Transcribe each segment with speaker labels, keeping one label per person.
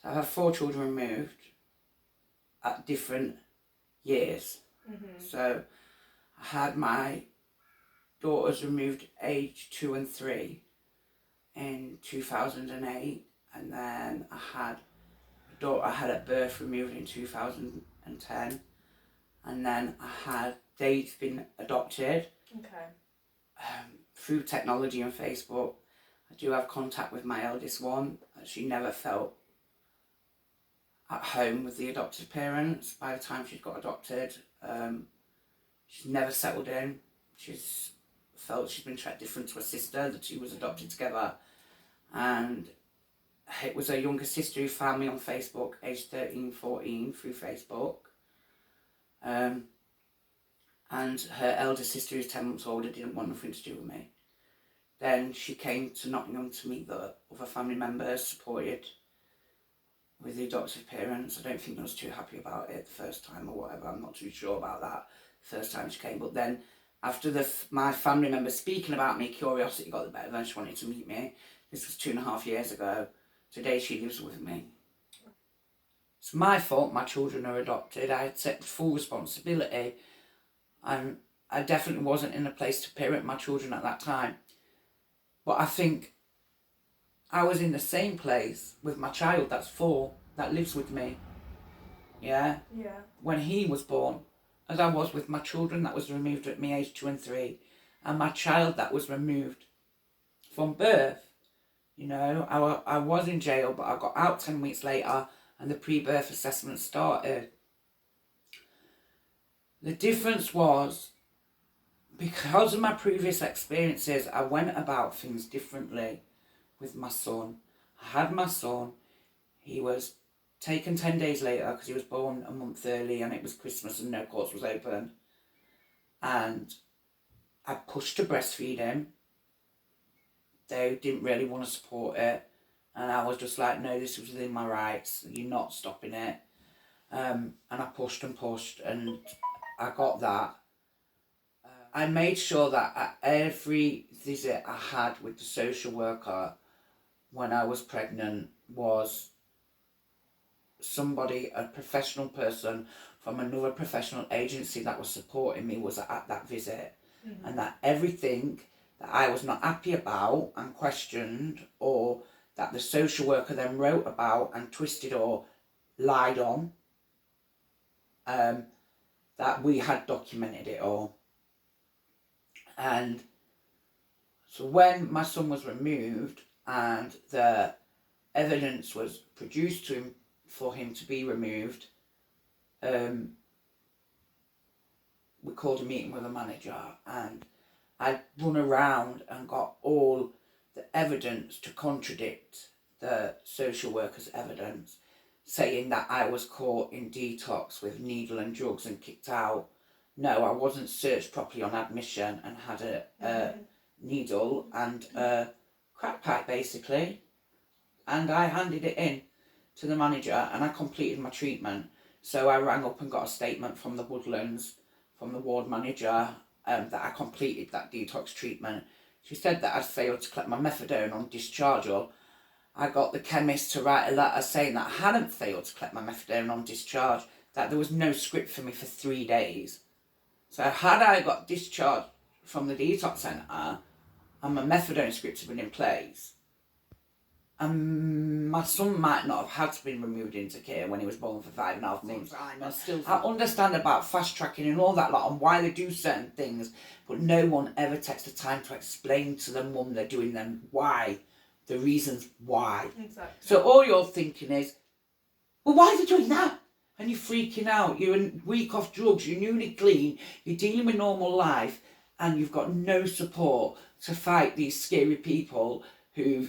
Speaker 1: So I've had 4 children removed at different years. So I had my daughters removed age 2 and 3 in 2008, and then I had a daughter I had at birth removed in 2010, and then they've been adopted.
Speaker 2: Okay.
Speaker 1: Through technology and Facebook. I do have contact with my eldest one. She never felt at home with the adopted parents by the time she'd got adopted. She's never settled in. She's felt she's been treated different to her sister. The two was adopted together, and it was her younger sister who found me on Facebook, aged 13, 14, through Facebook. And her elder sister, who's 10 months older, didn't want nothing to do with me. Then she came to Nottingham to meet the other family members, supported with the adoptive parents. I don't think I was too happy about it the first time or whatever. I'm not too sure about that the first time she came. But then after my family members speaking about me, curiosity got the better of her. She wanted to meet me. This was 2.5 years ago. Today she lives with me. It's my fault my children are adopted. I accept full responsibility. And I definitely wasn't in a place to parent my children at that time. But I think I was in the same place with my child that's 4, that lives with me. Yeah?
Speaker 2: Yeah.
Speaker 1: When he was born, as I was with my children that was removed at me age 2 and 3, and my child that was removed from birth. You know, I was in jail, but I got out 10 weeks later and the pre-birth assessment started. The difference was, because of my previous experiences, I went about things differently with my son. I had my son. He was taken 10 days later because he was born a month early and it was Christmas and no courts was open. And I pushed to breastfeed him. They didn't really want to support it. And I was just like, no, this was within my rights. You're not stopping it. And I pushed and pushed and I got that. I made sure that at every visit I had with the social worker when I was pregnant was somebody, a professional person from another professional agency that was supporting me was at that visit. And that everything that I was not happy about and questioned, or that the social worker then wrote about and twisted or lied on, that we had documented it all. And so when my son was removed and the evidence was produced to him for him to be removed, we called a meeting with a manager, and I'd run around and got all the evidence to contradict the social worker's evidence, saying that I was caught in detox with needle and drugs and kicked out. No, I wasn't searched properly on admission and had a needle and a crack pipe basically. And I handed it in to the manager and I completed my treatment. So I rang up and got a statement from the Woodlands, from the ward manager, that I completed that detox treatment. She said that I'd failed to collect my methadone on discharge. I got the chemist to write a letter saying that I hadn't failed to collect my methadone on discharge, that there was no script for me for 3 days. So had I got discharged from the detox centre and my methadone script had been in place, my son might not have had to be removed into care when he was born for 5.5 months. I understand about fast tracking and all that lot and why they do certain things, but no one ever takes the time to explain to the mum they're doing them why, the reasons why.
Speaker 2: Exactly.
Speaker 1: So all you're thinking is, well, why are they doing that? And you're freaking out, you're a week off drugs, you're newly clean, you're dealing with normal life, and you've got no support to fight these scary people who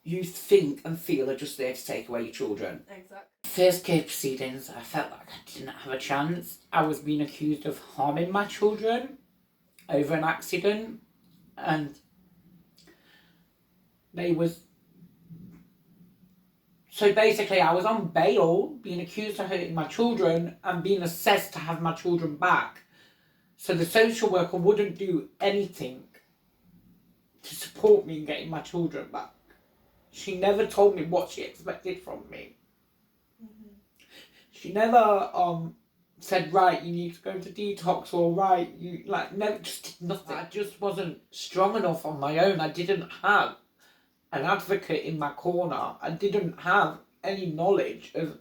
Speaker 1: you think and feel are just there to take away your children.
Speaker 2: Exactly.
Speaker 1: First case proceedings, I felt like I didn't have a chance. I was being accused of harming my children over an accident, and so basically I was on bail, being accused of hurting my children and being assessed to have my children back. So the social worker wouldn't do anything to support me in getting my children back.
Speaker 2: she never told me what she expected from me. She never said, right, you need to go to detox, or right, you never, just did nothing. I just wasn't strong enough on my own. I didn't have an advocate in my corner. I didn't have any knowledge of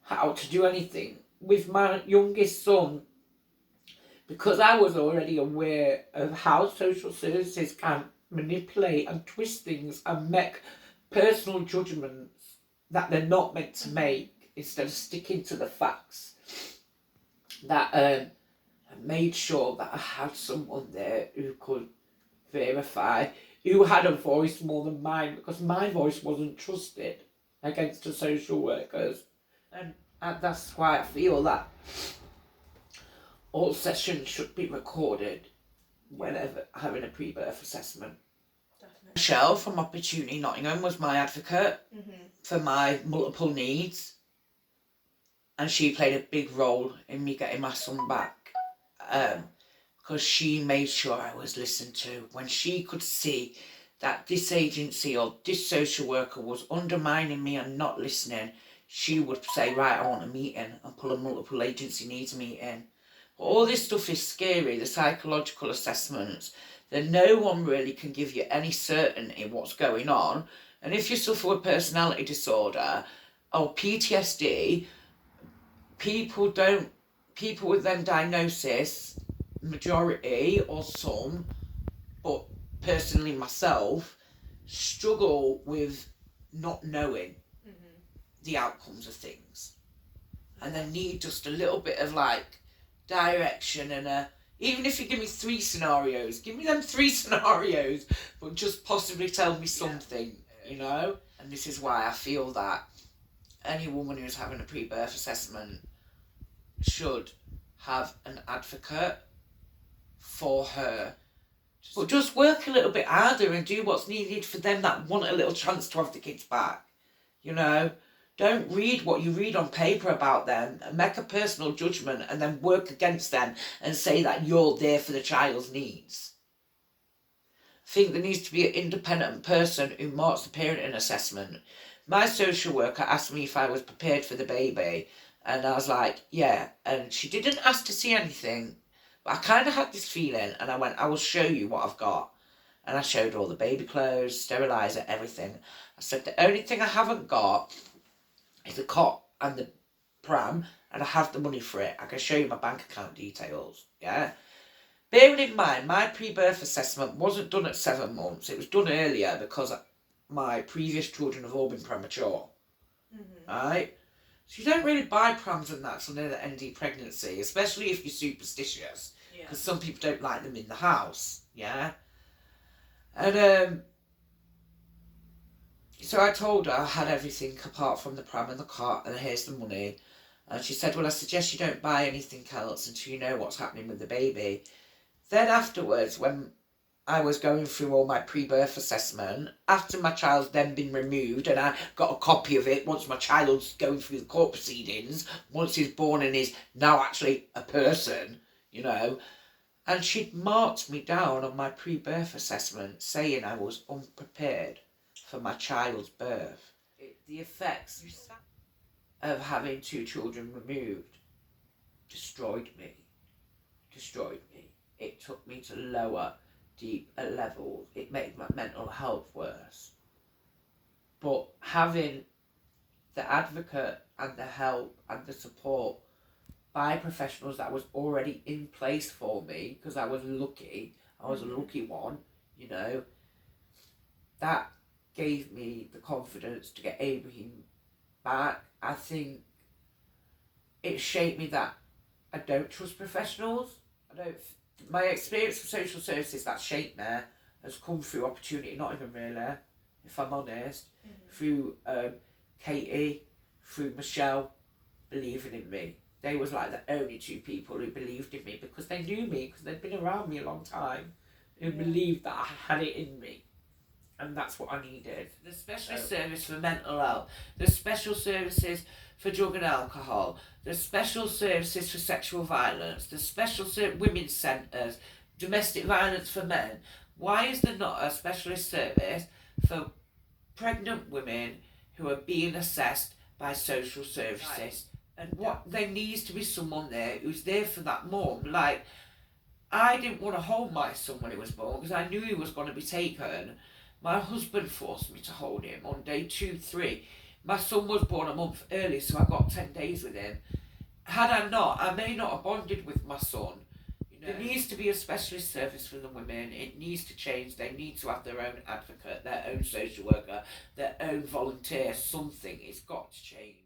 Speaker 2: how to do anything. With my youngest son, because I was already aware of how social services can manipulate and twist things and make personal judgments that they're not meant to make, instead of sticking to the facts, that I made sure that I had someone there who could verify, who had a voice more than mine, because my voice wasn't trusted against the social workers. And that's why I feel that all sessions should be recorded whenever having a pre-birth assessment. Definitely. Michelle from Opportunity Nottingham was my advocate for my multiple needs, and she played a big role in me getting my son back, because she made sure I was listened to. When she could see that this agency or this social worker was undermining me and not listening, she would say, right, I want a meeting, and pull a multiple agency needs meeting. All this stuff is scary, the psychological assessments, that no one really can give you any certainty what's going on. And if you suffer with personality disorder or PTSD, people with them diagnosis, majority or some, but personally myself, struggle with not knowing the outcomes of things. And they need just a little bit of direction, and even if you give me 3 scenarios, give me them 3 scenarios, but just possibly tell me something, you know? And this is why I feel that any woman who's having a pre-birth assessment should have an advocate for her. But just work a little bit harder and do what's needed for them that want a little chance to have the kids back, you know? Don't read what you read on paper about them and make a personal judgment and then work against them and say that you're there for the child's needs. I think there needs to be an independent person who marks the parenting assessment. My social worker asked me if I was prepared for the baby, and I was like, yeah. And she didn't ask to see anything, but I kind of had this feeling, and I went, I will show you what I've got. And I showed her all the baby clothes, steriliser, everything. I said, the only thing I haven't got is the cot and the pram, and I have the money for it. I can show you my bank account details, yeah? Bearing in mind, my pre-birth assessment wasn't done at 7 months. It was done earlier because my previous children have all been premature, right? So you don't really buy prams and that till near the end of pregnancy, especially if you're superstitious, because some people don't like them in the house, yeah? And so I told her I had everything apart from the pram and the cot, and here's the money. And she said, well, I suggest you don't buy anything else until you know what's happening with the baby. Then afterwards, when I was going through all my pre-birth assessment, after my child's then been removed, and I got a copy of it once my child's going through the court proceedings, once he's born and is now actually a person, you know, and she'd marked me down on my pre-birth assessment saying I was unprepared for my child's birth. The effects of having 2 children removed destroyed me. It took me to lower, deeper levels. It made my mental health worse. But having the advocate and the help and the support by professionals that was already in place for me, because I was lucky, I was a lucky one, you know, that gave me the confidence to get Abraham back. I think it shaped me that I don't trust professionals. My experience with social services that shaped me has come through Opportunity Nottingham, really, if I'm honest, through Katie, through Michelle believing in me. They was like the only 2 people who believed in me, because they knew me, because they'd been around me a long time, who believed that I had it in me. And that's what I needed. The specialist service for mental health, the special services for drug and alcohol, the special services for sexual violence, the special women's centres, domestic violence for men. Why is there not a specialist service for pregnant women who are being assessed by social services. And what there needs to be someone there who's there for that mum. Like, I didn't want to hold my son when he was born because I knew he was going to be taken. My husband forced me to hold him on day 2, 3. My son was born a month early, so I got 10 days with him. Had I not, I may not have bonded with my son. There needs to be a specialist service for the women. It needs to change. They need to have their own advocate, their own social worker, their own volunteer. Something. It's got to change.